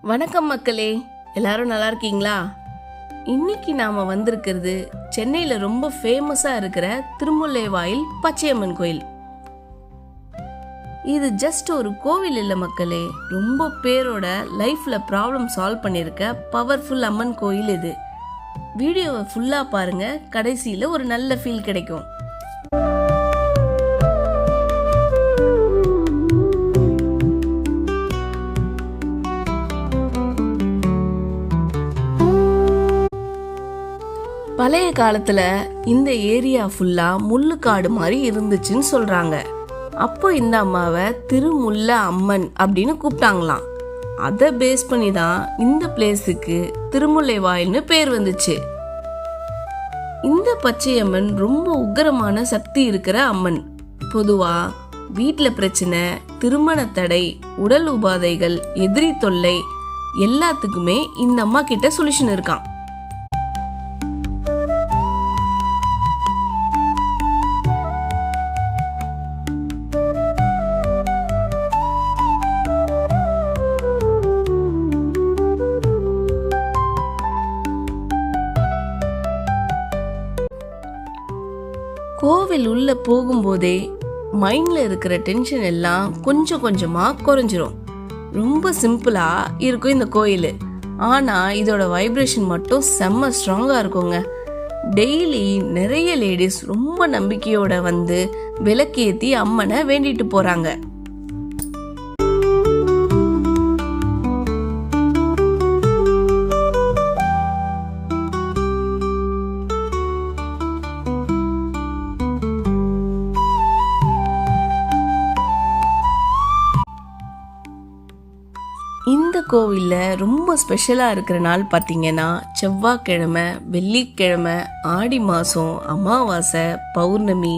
வணக்கம் மக்களே, எல்லாரும் நல்லா இருக்கீங்களா? இன்னைக்கு நாம வந்திருக்கிறது சென்னையில ரொம்ப ஃபேமஸா இருக்கிற திருமுல்லைவாயில் பச்சையம்மன் கோயில். இது ஜஸ்ட் ஒரு கோவில் இல்ல மக்களே, ரொம்ப பேரோட லைஃப்ல ப்ராப்ளம் சால்வ் பண்ணிருக்க பவர்ஃபுல் அம்மன் கோயில் இது. வீடியோவை ஃபுல்லா பாருங்க, கடைசியில ஒரு நல்ல ஃபீல் கிடைக்கும். பழைய காலத்துல இந்த ஏரியா ஃபுல்லா முள்ளுக்காடு மாதிரி இருந்துச்சுன்னு சொல்றாங்க. அப்போ இந்த அம்மாவை திருமுல்ல அம்மன் அப்படின்னு கூப்பிட்டாங்களாம். அதை பேஸ் பண்ணி தான் இந்த பிளேஸுக்கு திருமுல்லைவாயில்னு பேர் வந்துச்சு. இந்த பச்சையம்மன் ரொம்ப உக்கிரமான சக்தி இருக்கிற அம்மன். பொதுவா வீட்டுல பிரச்சனை, திருமண தடை, உடல் உபாதைகள், எதிரி தொல்லை எல்லாத்துக்குமே இந்த அம்மா கிட்ட சொல்யூஷன் இருக்கான். கோவில் உள்ள போகும்போதே மைண்ட்ல இருக்கிற டென்ஷன் எல்லாம் கொஞ்சம் கொஞ்சமா குறைஞ்சிரும். ரொம்ப சிம்பிளா இருக்கும் இந்த கோயில். ஆனா இதோட வைப்ரேஷன் மட்டும் செம்ம ஸ்ட்ராங்கா இருக்குங்க. டெய்லி நிறைய லேடிஸ் ரொம்ப நம்பிக்கையோட வந்து விளக்கேத்தி அம்மனை வேண்டிட்டு போறாங்க. இந்த கோவில்ல ரொம்ப ஸ்பெஷலா இருக்கிற நாள் பார்த்தீங்கன்னா செவ்வாய்க்கிழமை, வெள்ளிக்கிழமை, ஆடி மாசம், அமாவாசை, பௌர்ணமி,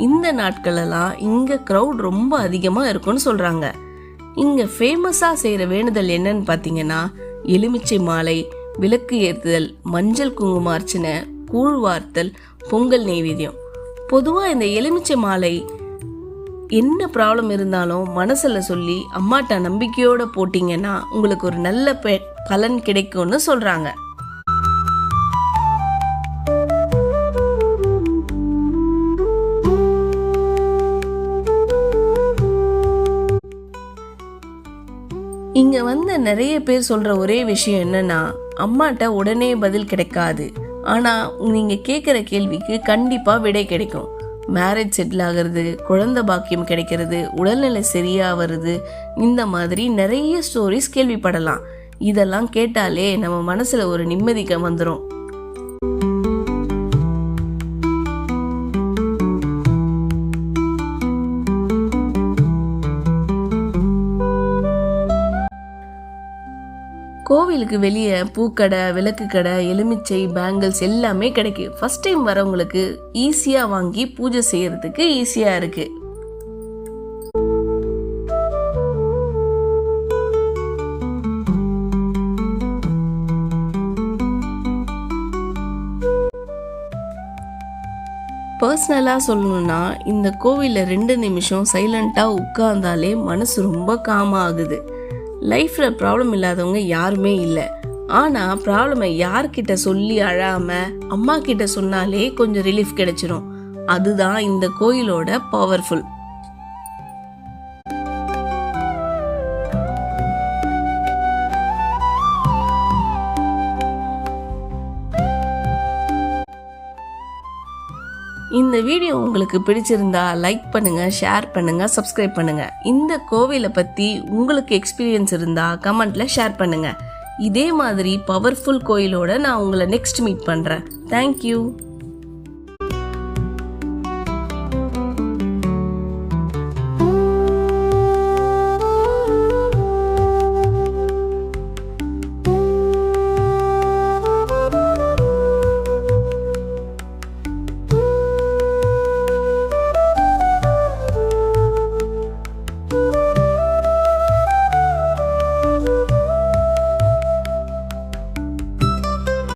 இந்த நாட்களெல்லாம் இங்க க்ரௌட் ரொம்ப அதிகமா இருக்கும்னு சொல்றாங்க. இங்க ஃபேமஸா செய்யற வேண்டுதல் என்னன்னு பார்த்தீங்கன்னா எலுமிச்சை மாலை, விளக்கு ஏற்றுதல், மஞ்சள் குங்கும அர்ச்சனை, கூழ் வார்த்தல், பொங்கல் நெய்வேத்தியம். பொதுவா இந்த எலுமிச்சை மாலை என்ன ப்ராப்ளம் இருந்தாலும் மனசுல சொல்லி அம்மாட்ட நம்பிக்கையோட போட்டீங்கன்னா உங்களுக்கு ஒரு நல்ல பலன் கிடைக்கும்னு சொல்றாங்க. இங்க வந்த நிறைய பேர் சொல்ற ஒரே விஷயம் என்னன்னா, அம்மாட்ட உடனே பதில் கிடைக்காது, ஆனா நீங்க கேட்கிற கேள்விக்கு கண்டிப்பா விடை கிடைக்கும். மேரேஜ் செட்டில் ஆகிறது, குழந்தை பாக்கியம் கிடைக்கிறது, உடல்நிலை சரியா வருது, இந்த மாதிரி நிறைய ஸ்டோரிஸ் கேள்விப்படலாம். இதெல்லாம் கேட்டாலே நம்ம மனசுல ஒரு நிம்மதிக்கு வந்துடும். கோவிலுக்கு வெளியே பூக்கடை, விளக்கு கடை, எலுமிச்சை, பேங்கிள்ஸ் எல்லாமே கிடைக்கும். ஃபர்ஸ்ட் டைம் வரவங்களுக்கு ஈஸியா வாங்கி பூஜை செய்யறதுக்கு ஈஸியா இருக்கு. பர்சனலா சொல்லணும்னா இந்த கோவில்ல 2 நிமிஷம் சைலண்டா உட்கார்ந்தாலே மனசு ரொம்ப காமா ஆகுது. லைஃப்ல ப்ராப்ளம் இல்லாதவங்க யாருமே இல்லை. ஆனா ப்ராப்ளமை யார்கிட்ட சொல்லி அழாம அம்மா கிட்ட சொன்னாலே கொஞ்சம் ரிலீஃப் கிடைச்சிடும். அதுதான் இந்த கோயிலோட பவர்ஃபுல். இந்த வீடியோ உங்களுக்கு பிடிச்சிருந்தா லைக் பண்ணுங்க, ஷேர் பண்ணுங்க, சப்ஸ்கிரைப் பண்ணுங்க. இந்த கோவிலை பத்தி உங்களுக்கு எக்ஸ்பீரியன்ஸ் இருந்தா கமெண்ட்ல ஷேர் பண்ணுங்க. இதே மாதிரி பவர்ஃபுல் கோயிலோட நான் உங்களை நெக்ஸ்ட் மீட் பண்றேன். தேங்க்யூ.